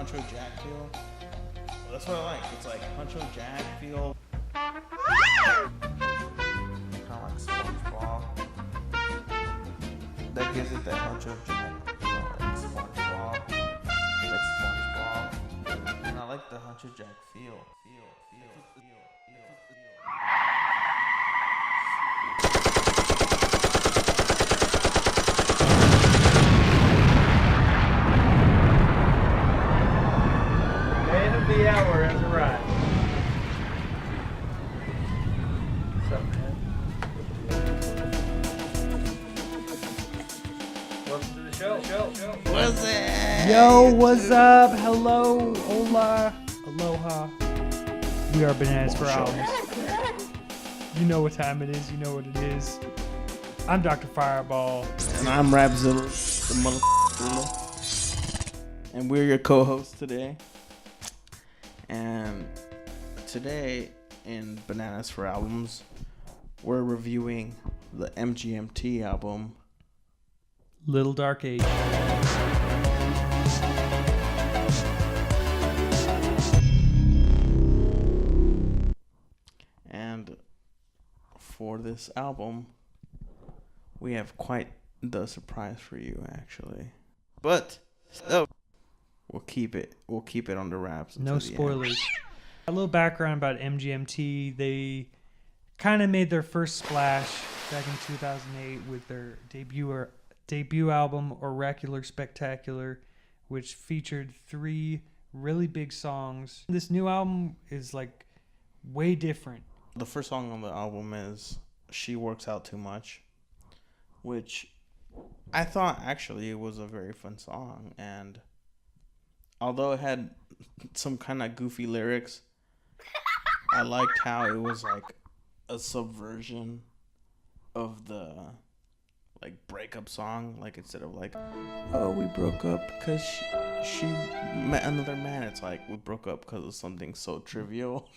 Huncho Jack feel. Well, that's what I like. It's like Huncho Jack feel. Kind of like SpongeBob. That gives it that Huncho Jack feel, like SpongeBob. And I like the Huncho Jack feel. The hour has arrived. What's up, man? Welcome to the show. What's it? Yo, what's up? Hello, hola, aloha. We are Bananaz for Albumz. You know what time it is. You know what it is. I'm Dr. Fireball. And I'm Rapxilla, the motherfucker. And we're your co-hosts today. And today in Bananaz for Albumz, we're reviewing the MGMT album, Little Dark Age. and for this album, we have quite the surprise for you, actually. But we'll keep it under wraps. No spoilers. A little background about MGMT. They kind of made their first splash back in 2008 with their debut album, Oracular Spectacular, which featured 3 really big songs. This new album is like way different. The first song on the album is She Works Out Too Much, which I thought actually it was a very fun song, and although it had some kind of goofy lyrics, I liked how it was like a subversion of the like breakup song. Like instead of like, oh, we broke up because she met another man, it's like we broke up because of something so trivial.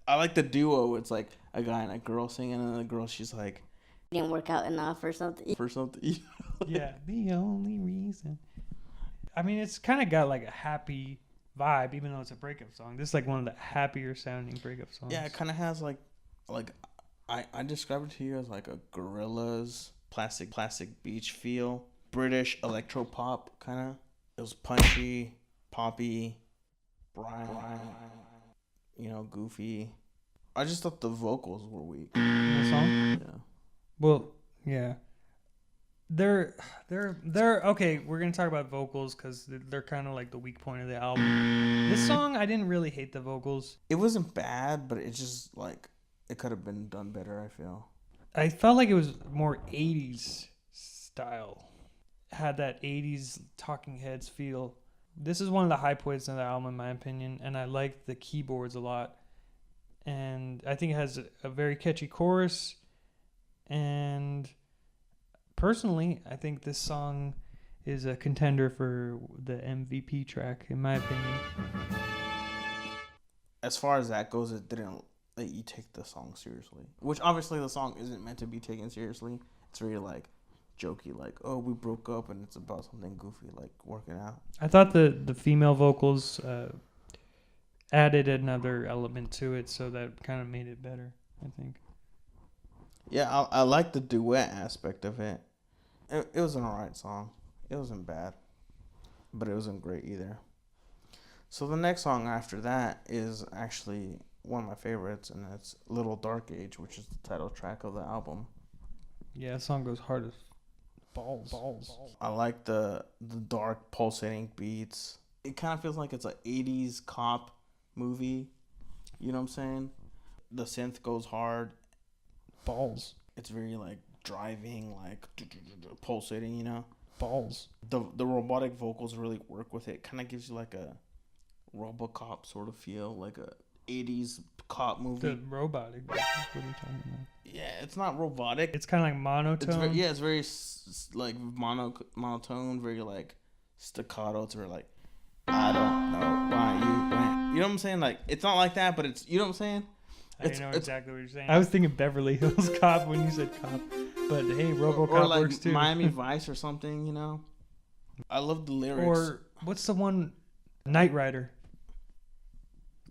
I like the duo. It's like a guy and a girl singing, and the girl, she's like, didn't work out enough or something. Yeah, the only reason. I mean, it's kind of got like a happy vibe, even though it's a breakup song. This is like one of the happier sounding breakup songs. Yeah, it kind of has like I described it to you as like a Gorillaz plastic beach feel, British electro pop kind of. It was punchy, poppy, bright, goofy. I just thought the vocals were weak. The song? Yeah. Well, yeah. They're okay. We're gonna talk about vocals because they're kind of like the weak point of the album. This song, I didn't really hate the vocals. It wasn't bad, but it just like it could have been done better, I feel. I felt like it was more 80s style. Had that 80s Talking Heads feel. This is one of the high points of the album, in my opinion, and I like the keyboards a lot. And I think it has a very catchy chorus. And personally, I think this song is a contender for the MVP track, in my opinion. As far as that goes, it didn't let you take the song seriously. Which obviously the song isn't meant to be taken seriously. It's very like jokey, like, oh, we broke up, and it's about something goofy, like working out. I thought the female vocals added another element to it, so that kind of made it better, I think. Yeah, I like the duet aspect of it. It was an alright song. It wasn't bad, but it wasn't great either. So the next song after that is actually one of my favorites, and it's Little Dark Age, which is the title track of the album. Yeah, that song goes hard as balls. I like the dark pulsating beats. It kind of feels like it's an 80s cop movie. You know what I'm saying? The synth goes hard. Balls. It's very like driving, like pulsating, Balls. The robotic vocals really work with it. Kind of gives you like a RoboCop sort of feel, like a 80s cop movie. The robotic. What are you talking about? Yeah, it's not robotic. It's kind of like monotone. It's very like monotone, very like staccato. It's very like, I don't know why you went. You know what I'm saying? Like, it's not like that, but it's, you know what I'm saying? I know exactly what you're saying. I was thinking Beverly Hills Cop when you said cop, but hey, RoboCop or like works too. Miami Vice or something, I love the lyrics. What's the one? Knight Rider.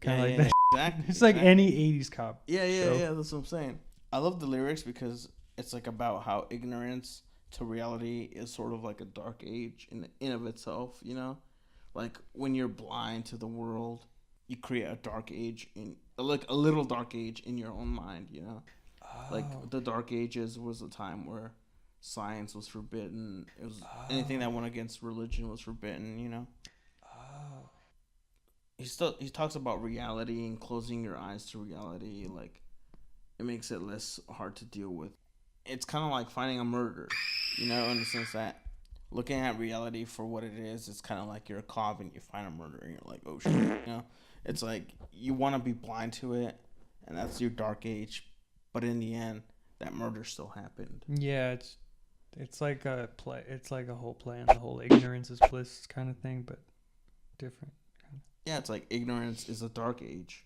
Kind of like that. Exactly. It's like any 80s cop. Yeah, show. that's what I'm saying. I love the lyrics because it's like about how ignorance to reality is sort of like a dark age in of itself, you know? Like when you're blind to the world, you create a dark age like a little dark age in your own mind, you know? Like the dark ages was a time where science was forbidden. It was anything that went against religion was forbidden, you know? He talks about reality and closing your eyes to reality, like it makes it less hard to deal with. It's kind of like finding a murder, you know, in the sense that looking at reality for what it is, it's kind of like you're a cop and you find a murder and you're like, oh shit, you know? It's like you want to be blind to it, and that's your dark age, but in the end, that murder still happened. Yeah, it's like a play. It's like a whole play on the whole ignorance is bliss kind of thing, but different. Yeah, it's like ignorance is a dark age.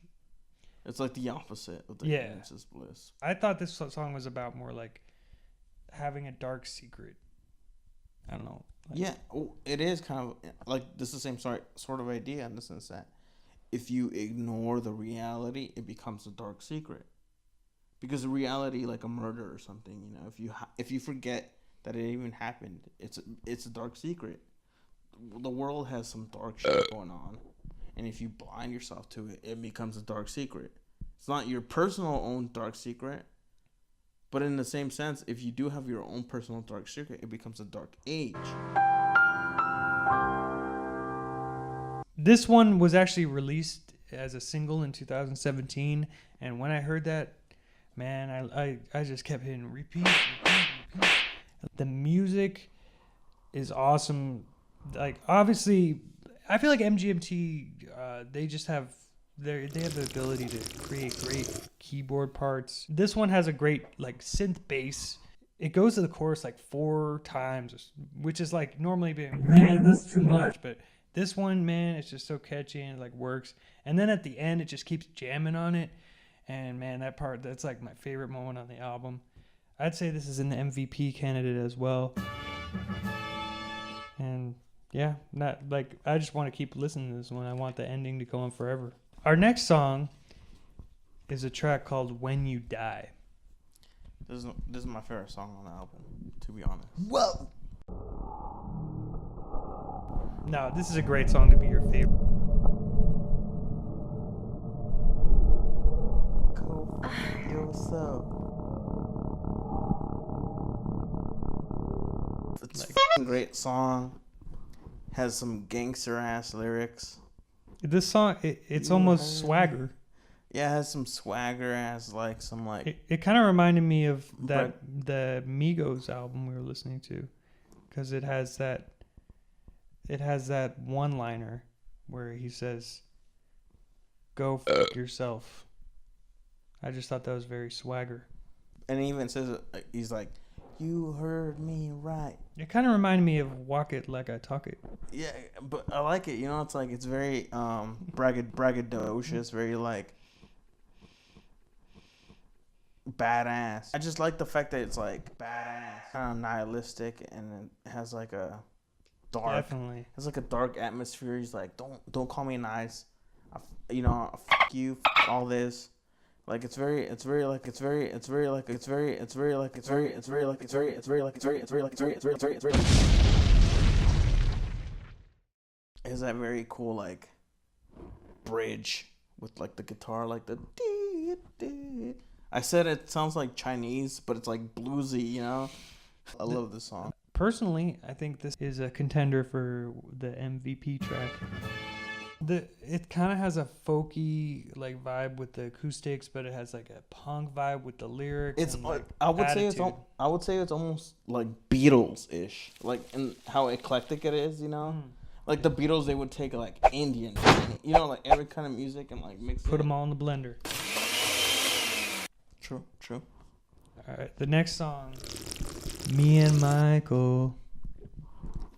It's like the opposite of the ignorance is bliss. I thought this song was about more like having a dark secret. I don't know. Yeah, it is kind of like this is the same sort of idea in the sense that if you ignore the reality, it becomes a dark secret. Because the reality, like a murder or something, you know, if you forget that it even happened, it's a dark secret. The world has some dark shit going on, and if you blind yourself to it, it becomes a dark secret. It's not your personal own dark secret, but in the same sense, if you do have your own personal dark secret, it becomes a dark age. This one was actually released as a single in 2017, and when I heard that, man, I just kept hitting repeat. The music is awesome. Like, obviously, I feel like MGMT, they just have they have the ability to create great keyboard parts. This one has a great like synth bass. It goes to the chorus like 4 times, which is like normally being, man, that's too much. But this one, man, it's just so catchy and it like works. And then at the end, it just keeps jamming on it. And man, that part, that's like my favorite moment on the album. I'd say this is an MVP candidate as well. And yeah, not like I just want to keep listening to this one. I want the ending to go on forever. Our next song is a track called When You Die. This is my favorite song on the album, to be honest. Whoa. No, this is a great song to be your favorite. Go fuck yourself. It's a great song. Has some gangster ass lyrics. This song, it's almost swagger. Yeah, it has some swagger ass, like some like. It kind of reminded me of the Migos album we were listening to, because it has that one liner where he says, "Go fuck yourself." I just thought that was very swagger. And he even says he's like, "You heard me right." It kind of reminded me of "Walk It Like I Talk It." Yeah, but I like it. You know, it's like it's very braggadocious, very like badass. I just like the fact that it's like badass, kind of nihilistic, and it has like a dark, Definitely. It's like a dark atmosphere. He's like, don't call me nice. Fuck you, fuck all this. Like it's very like is that very cool like bridge with like the guitar like the I said it sounds like Chinese, but it's like bluesy, you know? I love this song. Personally, I think this is a contender for the MVP track. It kind of has a folky like vibe with the acoustics, but it has like a punk vibe with the lyrics. It's and, like, I would say it's almost like Beatles-ish, like in how eclectic it is, you know. Like the Beatles, they would take like Indian, you know, like every kind of music and like mix. Put them all in the blender. True. All right, the next song, Me and Michael.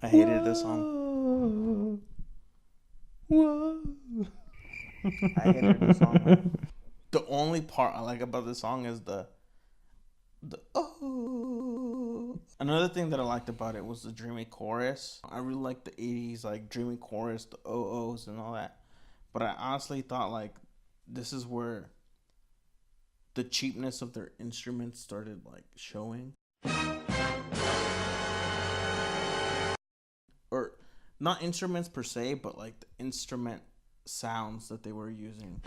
I hated this song. Whoa. I hated this song. Man. The only part I like about this song is the oh. Another thing that I liked about it was the dreamy chorus. I really liked the 80s, like, dreamy chorus, the OOs and all that. But I honestly thought, like, this is where the cheapness of their instruments started, like, showing. Or, not instruments per se, but, like, the instrument sounds that they were using.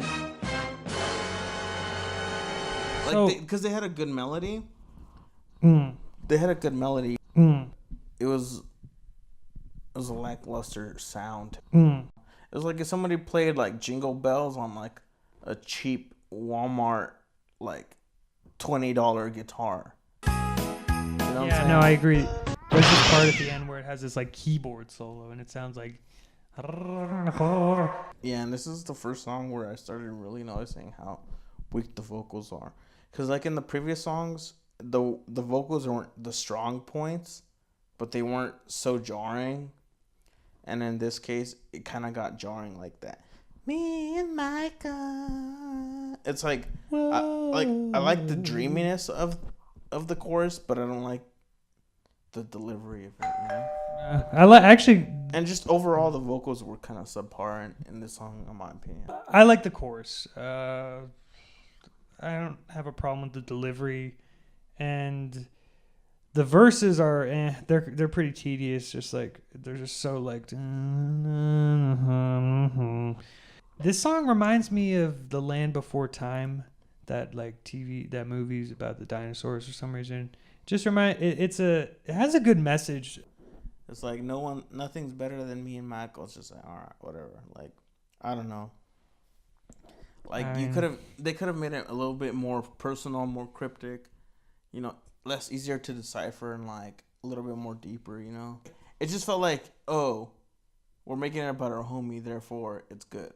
Like, because they had a good melody. They had a good melody. It was a lackluster sound. It was like if somebody played like Jingle Bells on like a cheap Walmart like $20 guitar. You know Yeah, no, I agree. There's this part at the end where it has this like keyboard solo, and it sounds like. Yeah, and this is the first song where I started really noticing how weak the vocals are. Because like in the previous songs, the vocals weren't the strong points, but they weren't so jarring. And in this case, it kind of got jarring like that. Me and Micah. It's like I like the dreaminess of the chorus, but I don't like the delivery of it. You know? Actually, and just overall, the vocals were kind of subpar in this song, in my opinion. I like the chorus. I don't have a problem with the delivery, and the verses are they're pretty tedious. Just like they're just so like. This song reminds me of The Land Before Time, that like that movie's about the dinosaurs for some reason. Just it has a good message. It's like nothing's better than me and Michael. It's just like, all right, whatever. Like, I don't know. Like they could have made it a little bit more personal, more cryptic, you know, easier to decipher and like a little bit more deeper, you know. It just felt like, oh, we're making it about our homie, therefore it's good.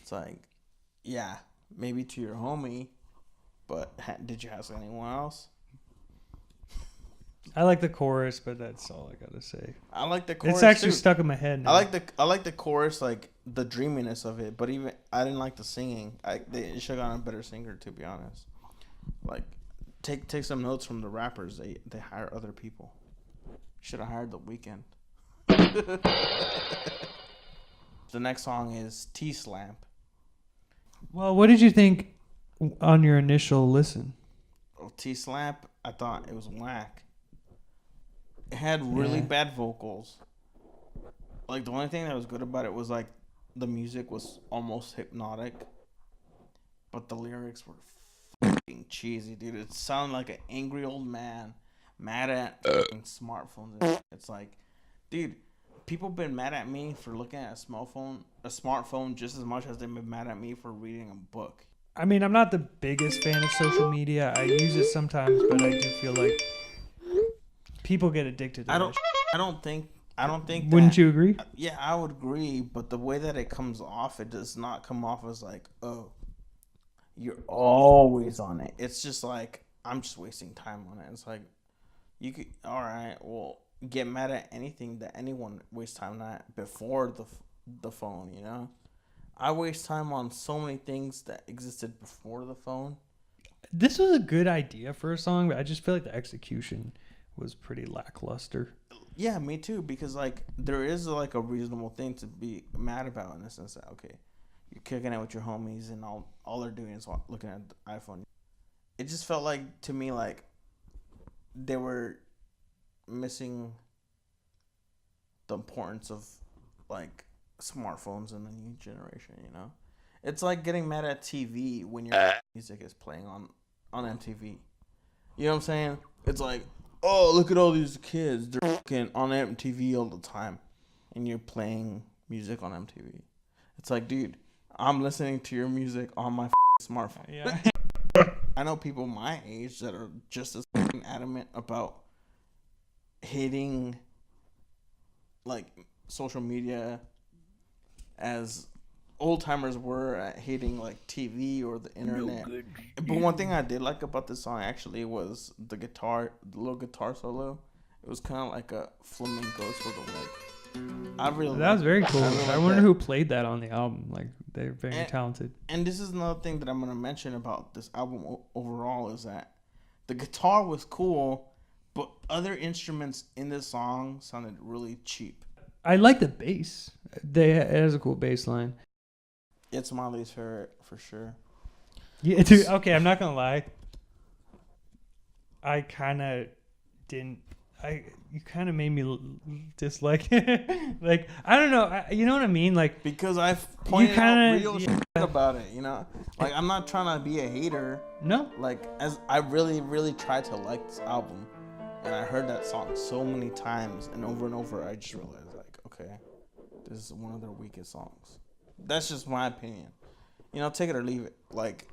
It's like, yeah, maybe to your homie, but did you ask anyone else? I like the chorus, but that's all I gotta say. I like the chorus. It's actually too. stuck in my head now. I like the chorus, like the dreaminess of it. But even I didn't like the singing. They should have gotten a better singer, to be honest. Like, take some notes from the rappers. They hire other people. Should have hired The Weeknd. The next song is T-Slamp. Well, what did you think on your initial listen? Oh, T-Slamp, I thought it was whack. It had really bad vocals. Like, the only thing that was good about it was, like, the music was almost hypnotic. But the lyrics were fucking cheesy, dude. It sounded like an angry old man mad at fucking smartphones. It's like, dude, people been mad at me for looking at a smartphone just as much as they've been mad at me for reading a book. I mean, I'm not the biggest fan of social media. I use it sometimes, but I do feel like people get addicted to it. I don't think Wouldn't you agree? Yeah, I would agree, but the way that it comes off, it does not come off as like, oh, you're always on it. It's just like, I'm just wasting time on it. It's like, you could, all right, well, get mad at anything that anyone wastes time on before the phone, you know? I waste time on so many things that existed before the phone. This was a good idea for a song, but I just feel like the execution was pretty lackluster. Yeah, me too, because like there is like a reasonable thing to be mad about in the sense that, okay, you're kicking it with your homies and all they're doing is looking at the iPhone. It just felt like, to me, like they were missing the importance of like smartphones in the new generation, you know? It's like getting mad at TV when your music is playing on MTV. You know what I'm saying? It's like, oh, look at all these kids. They're fucking on MTV all the time. And you're playing music on MTV. It's like, dude, I'm listening to your music on my smartphone. Yeah. I know people my age that are just as adamant about hating like social media as old timers were at hating like TV or the internet. No, but one thing I did like about this song actually was the little guitar solo. It was kind of like a flamenco sort of like. That was very cool. I wonder who played that on the album. Like, they're very talented. And this is another thing that I'm gonna mention about this album overall is that the guitar was cool, But other instruments in this song sounded really cheap. I like the bass. It has a cool bass line. It's my least favorite for sure. Yeah, dude, okay, I'm not gonna lie. I kind of didn't. You kind of made me dislike it. Like, I don't know. You know what I mean? Like, Because I've pointed out real yeah. shit about it, you know? Like, I'm not trying to be a hater. No. Like, as I really, really tried to like this album, and I heard that song so many times, and over, I just realized, like, okay, this is one of their weakest songs. That's just my opinion. You know, take it or leave it. Like,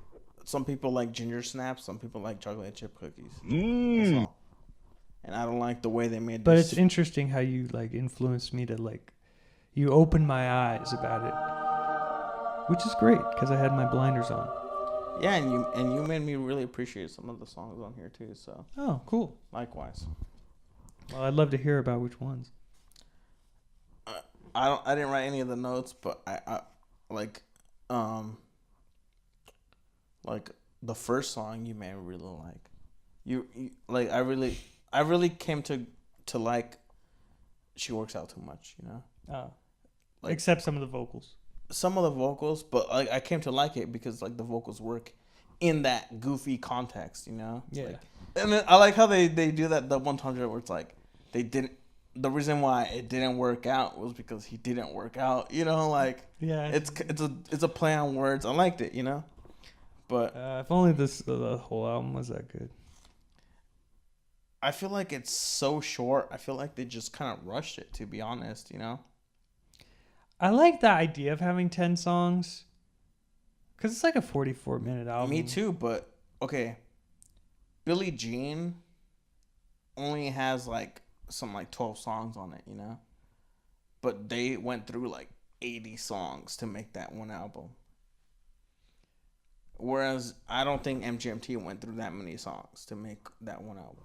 some people like ginger snaps, some people like chocolate chip cookies. That's all. And I don't like the way they made. But it's interesting how you like influenced me to like, you opened my eyes about it, which is great because I had my blinders on. Yeah, and you made me really appreciate some of the songs on here too. So. Oh, cool. Likewise. Well, I'd love to hear about which ones. I didn't write any of the notes, but I like the first song you may really like. You like I really came to like She Works Out Too Much, you know? Oh. Like, except some of the vocals. Some of the vocals, but like I came to like it because like the vocals work in that goofy context, you know? It's yeah. Like, and then I like how they do that double entendre where it's like they didn't. The reason why it didn't work out was because he didn't work out, you know? Like, yeah, it's a play on words. I liked it, you know? But if only the whole album was that good. I feel like it's so short. I feel like they just kind of rushed it, to be honest, you know? I like the idea of having 10 songs because it's like a 44-minute album. Me too, but okay. Billie Jean only has like some like 12 songs on it, you know? But they went through like 80 songs to make that one album. Whereas I don't think MGMT went through that many songs to make that one album.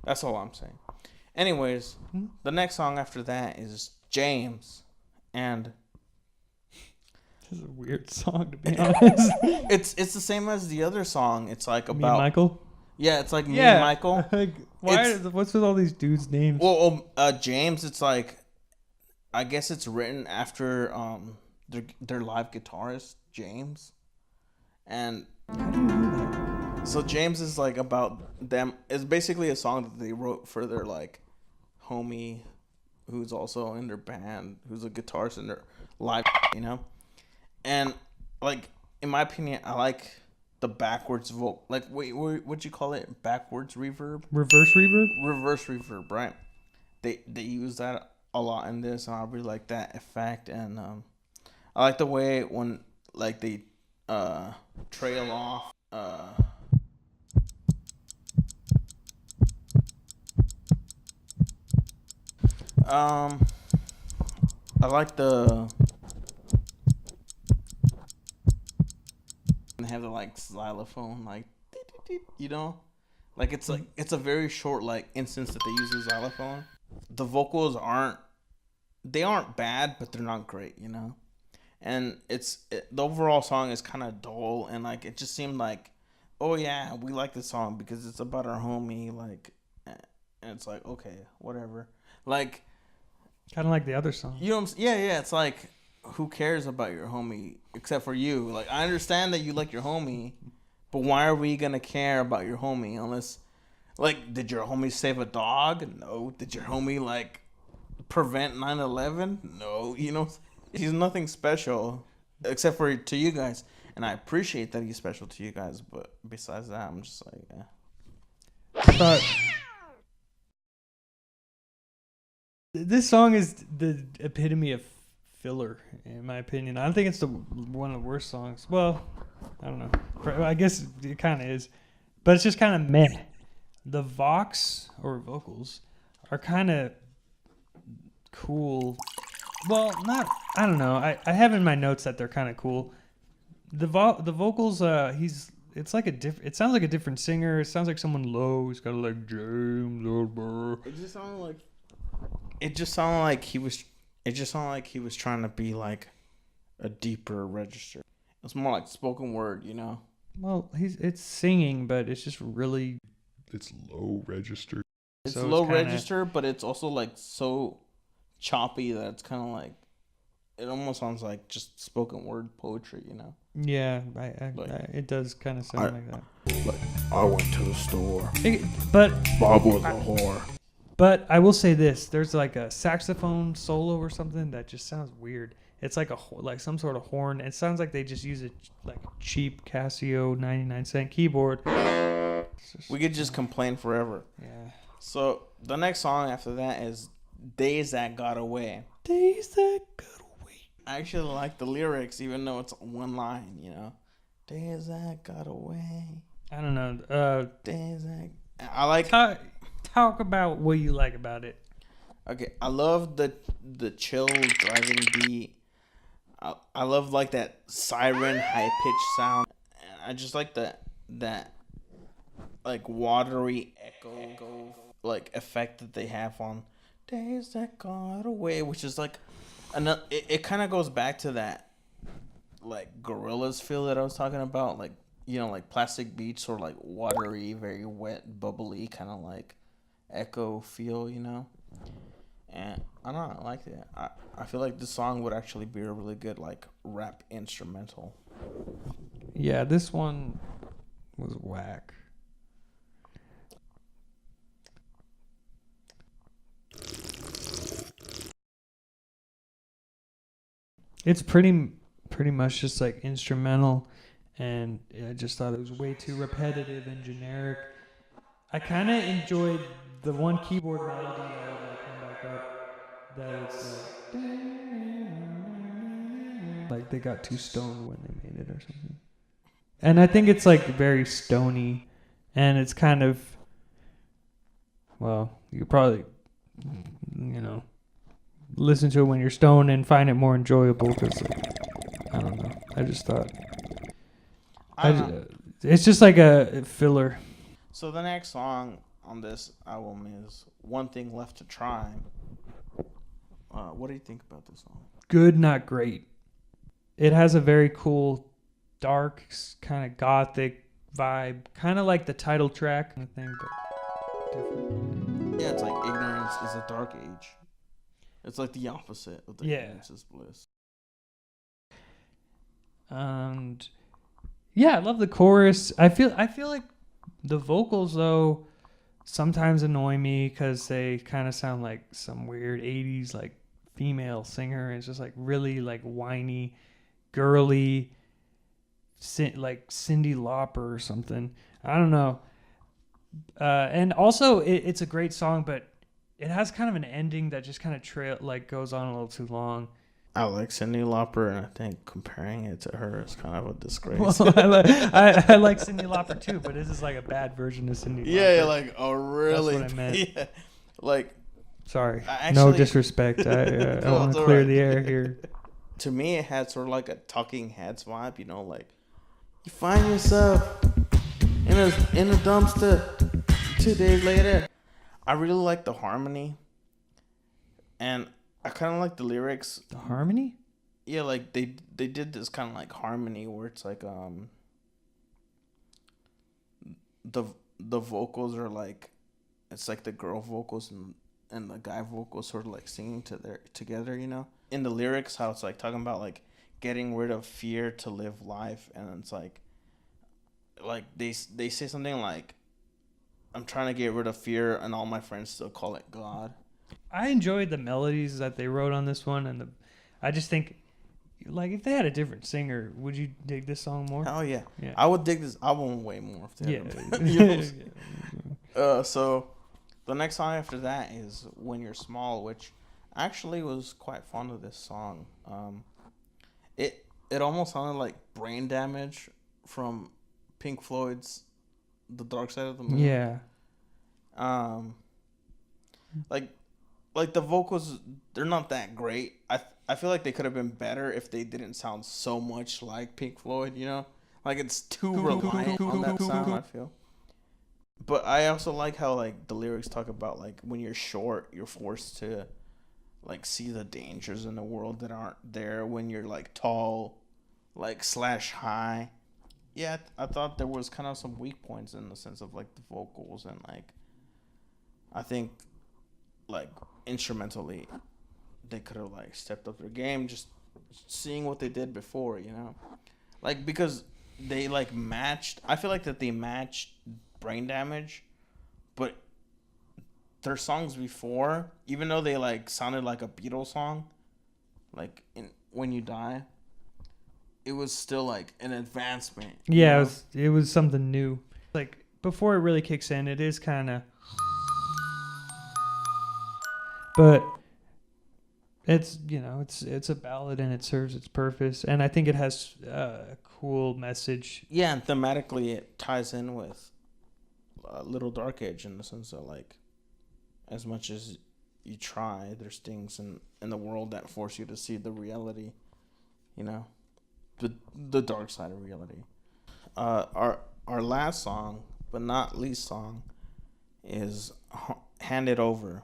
That's all I'm saying. Anyways, the next song after that is James. And this is a weird song, to be honest. it's the same as the other song. It's like about Me and Michael? Yeah, it's like Me and Michael. Like, what's with all these dudes' names? Well, James, it's like, I guess it's written after their live guitarist, James. And How do you know that? so James is like about them. It's basically a song that they wrote for their like homie who's also in their band, who's a guitarist in their live, you know? And like, in my opinion, I like the backwards vocal. Like, wait, what'd you call it? Backwards reverb? Reverse reverb? Reverse reverb, right? They use that a lot in this, and I really like that effect. And I like the way when like they trail off. I like the. And have the like xylophone, like, you know, like it's a very short like instance that they use the xylophone. The vocals aren't bad, but they're not great, you know. And the overall song is kind of dull, and like it just seemed like, oh yeah, we like this song because it's about our homie, like, and it's like, okay, whatever, like, kind of like the other song. you know, yeah, it's like, who cares about your homie except for you? Like, I understand that you like your homie, but why are we gonna care about your homie unless, like, did your homie save a dog? No. Did your homie like prevent 9/11? No. You know, he's nothing special except for to you guys, and I appreciate that he's special to you guys. But besides that, I'm just like, But this song is the epitome of filler, in my opinion. I don't think it's one of the worst songs. Well, I don't know. I guess it kind of is, but it's just kind of meh. The vocals are kind of cool. Well, not. I don't know. I have in my notes that they're kind of cool. The vocals. It's like it sounds like a different singer. It sounds like someone low. He's got like James. It just sounded like he was trying to be like a deeper register. It's more like spoken word, you know. Well, it's singing, but it's just really. It's low register. It's So low it's kinda, register, but it's also like so choppy that it's kind of like it almost sounds like just spoken word poetry, you know? Yeah, Like, it does kind of sound like that. Like, I went to the store. But Bob was a whore. But I will say this: there's like a saxophone solo or something that just sounds weird. It's like like some sort of horn. It sounds like they just use a like cheap Casio 99-cent keyboard. We could just complain forever. Yeah. So the next song after that is Days That Got Away. Days that got away. I actually like the lyrics, even though it's one line, you know? Days that got away. I don't know. Days that... I like... Talk about what you like about it. Okay, I love the chill driving beat. I love like that siren high pitched sound. I just like that like watery echo like effect that they have on Days That Got Away, which is like another. It kind of goes back to that like Gorillaz feel that I was talking about, like, you know, like Plastic Beach or like watery, very wet, bubbly kind of like echo feel, you know. And I don't know, I like it. I feel like this song would actually be a really good like rap instrumental. Yeah, this one was whack. It's pretty much just like instrumental, and I just thought it was way too repetitive and generic. I kind of enjoyed the one keyboard melody that would like come back up. That it's like they got too stoned when they made it or something. And I think it's like very stony, and it's kind of, well, you could probably, you know, listen to it when you're stoned and find it more enjoyable because, like, I don't know. I just thought it's just like a filler. So the next song on this album is One Thing Left to Try. What do you think about this song? Good, not great. It has a very cool, dark, kind of gothic vibe, kind of like the title track kind of thing, but different. Yeah, it's like ignorance is a dark age. It's like the opposite of the ignorance is bliss. And yeah, I love the chorus. I feel like the vocals though sometimes annoy me because they kind of sound like some weird 80s like female singer. It's just like really like whiny, girly, like Cyndi Lauper or something. I don't know. And also it's a great song, but it has kind of an ending that just kind of goes on a little too long. I like Cyndi Lauper, and I think comparing it to her is kind of a disgrace. Well, I like Cyndi Lauper too, but this is like a bad version of Cyndi Lauper. Yeah, like a really. That's what I meant. Yeah, like. Sorry, Actually, no disrespect. I want to clear the air here. To me, it had sort of like a Talking Heads vibe, you know, like you find yourself in a dumpster 2 days later. I really like the harmony, and I kind of like the lyrics. The harmony? Yeah, like they did this kind of like harmony where it's like the vocals are like, it's like the girl vocals and the guy vocals sort of like singing together, you know. In the lyrics, how it's like talking about like getting rid of fear to live life, and it's like they say something like, I'm trying to get rid of fear, and all my friends still call it God. I enjoyed the melodies that they wrote on this one, and I just think, like, if they had a different singer, would you dig this song more? Hell yeah. Yeah. I would dig this album way more if they Yeah. So the next song after that is When You're Small, which I actually was quite fond of this song. It almost sounded like Brain Damage from Pink Floyd's The Dark Side of the Moon. Yeah. Like the vocals, they're not that great. I feel like they could have been better if they didn't sound so much like Pink Floyd, you know? Like it's too reliant on that sound, I feel. But I also like how like the lyrics talk about like when you're short, you're forced to like see the dangers in the world that aren't there when you're like tall, like / high. Yeah, I thought there was kind of some weak points in the sense of like the vocals and like I think like instrumentally they could have like stepped up their game, just seeing what they did before, like because they like matched. I feel like that they matched Brain Damage, but their songs before, even though they like sounded like a Beatles song, like in When You Die, it was still like an advancement. Yeah, it was something new. Like before it really kicks in, it is kind of, but it's it's a ballad and it serves its purpose, and I think it has a cool message. Yeah, and thematically it ties in with Little Dark Age in the sense that like, as much as you try, there's things in the world that force you to see the reality, the dark side of reality. Our last song, but not least song, is Hand It Over.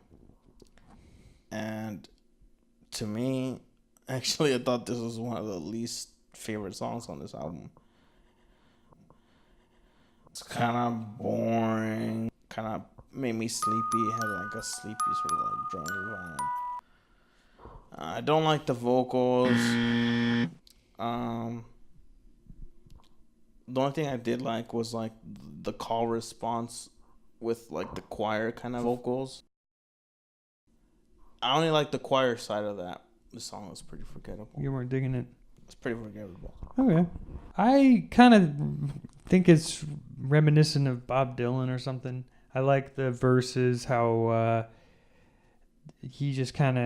And to me, actually, I thought this was one of the least favorite songs on this album. It's kind of boring, kind of made me sleepy. It had like a sleepy sort of like drony vibe. I don't like the vocals. The only thing I did like was like the call response with like the choir kind of vocals. I only like the choir side of that. The song was pretty forgettable. You weren't digging it. It's pretty forgettable. Okay. I kind of think it's reminiscent of Bob Dylan or something. I like the verses, how he just kind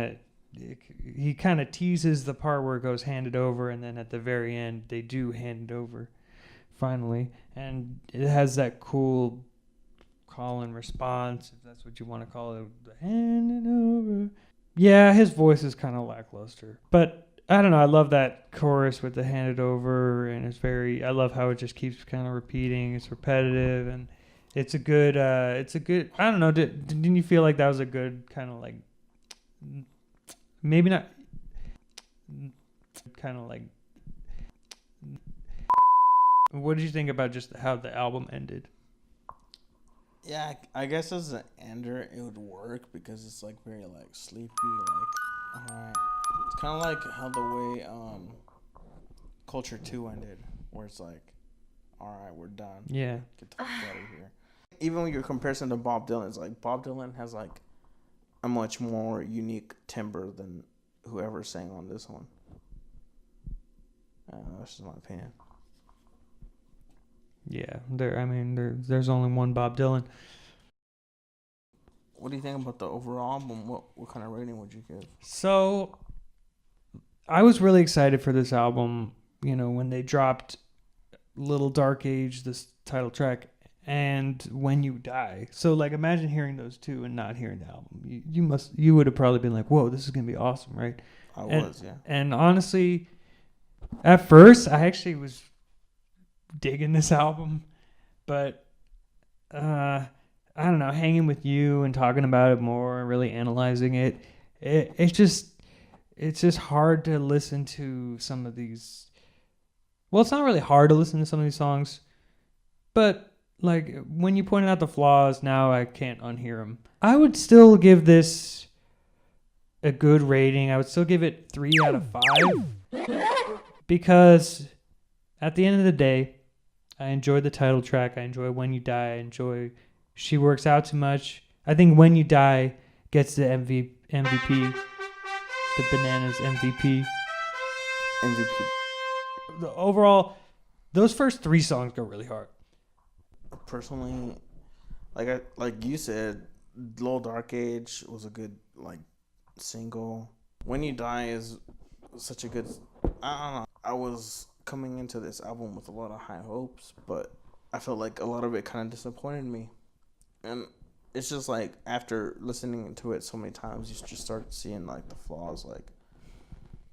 of teases the part where it goes hand it over, and then at the very end they do hand it over finally, and it has that cool call and response, if that's what you want to call it, hand it over. Yeah, his voice is kind of lackluster, but I don't know. I love that chorus with the hand it over, and I love how it just keeps kind of repeating. It's repetitive, and it's a good, I don't know. Didn't you feel like that was a good kind of like, maybe not, kind of like, what did you think about just how the album ended? Yeah, I guess as an ender, it would work because it's like very like sleepy, like, alright. It's kind of like how the way Culture 2 ended, where it's like, alright, we're done. Yeah. Get the fuck out of here. Even with your comparison to Bob Dylan, it's like Bob Dylan has like a much more unique timbre than whoever sang on this one. That's just my opinion. Yeah, there's only one Bob Dylan. What do you think about the overall album? What kind of rating would you give? So, I was really excited for this album, when they dropped Little Dark Age, this title track, and When You Die. So, like, imagine hearing those two and not hearing the album. You would have probably been like, whoa, this is going to be awesome, right? I was, yeah. And honestly, at first, I actually was digging this album, but I don't know, hanging with you and talking about it more and really analyzing it's just hard to listen to some of these. Well, it's not really hard to listen to some of these songs, but like when you pointed out the flaws, now I can't unhear them. I would still give this a good rating. I would still give it 3 out of 5 because at the end of the day, I enjoy the title track. I enjoy When You Die. I enjoy She Works Out Too Much. I think When You Die gets the MVP, the Bananaz MVP. Overall, those first 3 songs go really hard. Personally, like you said, Little Dark Age was a good like single. When You Die is such a good. I don't know. I was coming into this album with a lot of high hopes, but I felt like a lot of it kind of disappointed me. And it's just like after listening to it so many times, you just start seeing like the flaws, like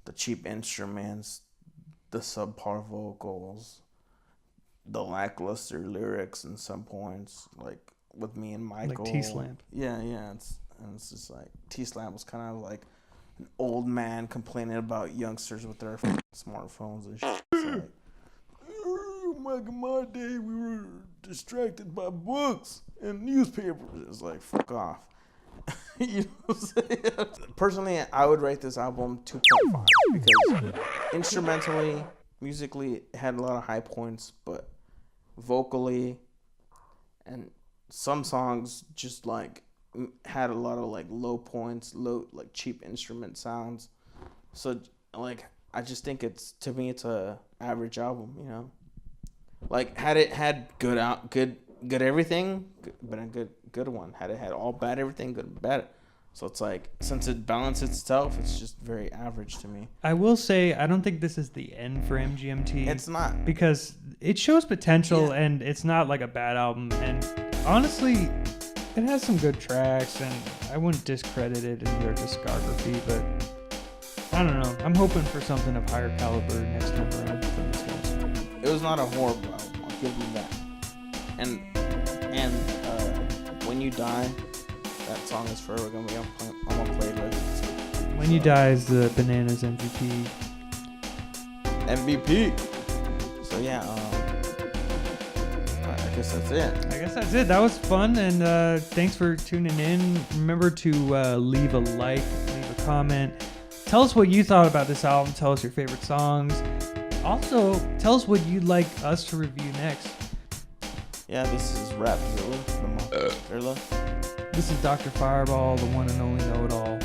the cheap instruments, the subpar vocals, the lackluster lyrics in some points, like with me and Michael. Like T-Slamp. Yeah. It's just like T-Slamp was kind of like an old man complaining about youngsters with their smartphones and shit. It's like, back in my day, we were distracted by books and newspapers. It's like, fuck off. You know what I'm saying? Personally, I would rate this album 2.5 because instrumentally, musically, it had a lot of high points, but vocally and some songs just like had a lot of like low points, low like cheap instrument sounds. So like I just think it's a average album, you know. Like had it had good everything, but a good one. Had it had all bad everything, good and bad. So it's like since it balances itself, it's just very average to me. I will say I don't think this is the end for MGMT. It's not, because it shows potential, Yeah. and it's not like a bad album. And honestly, it has some good tracks, and I wouldn't discredit it in their discography. But I don't know. I'm hoping for something of higher caliber next time around from these guys. it was not a horrible album. I'll give you that. And When You Die, that song is forever gonna be on my playlist. When You Die is the Bananaz MVP. So yeah, I guess that's it. I guess that's it. That was fun, and thanks for tuning in. Remember to leave a like, leave a comment. Tell us what you thought about this album. Tell us your favorite songs. Also, tell us what you'd like us to review next. Yeah, this is Rapxilla from Australia. This is Dr. Fireball, the one and only know-it-all.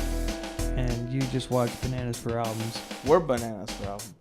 And you just watched Bananaz for Albums. We're Bananaz for Albums.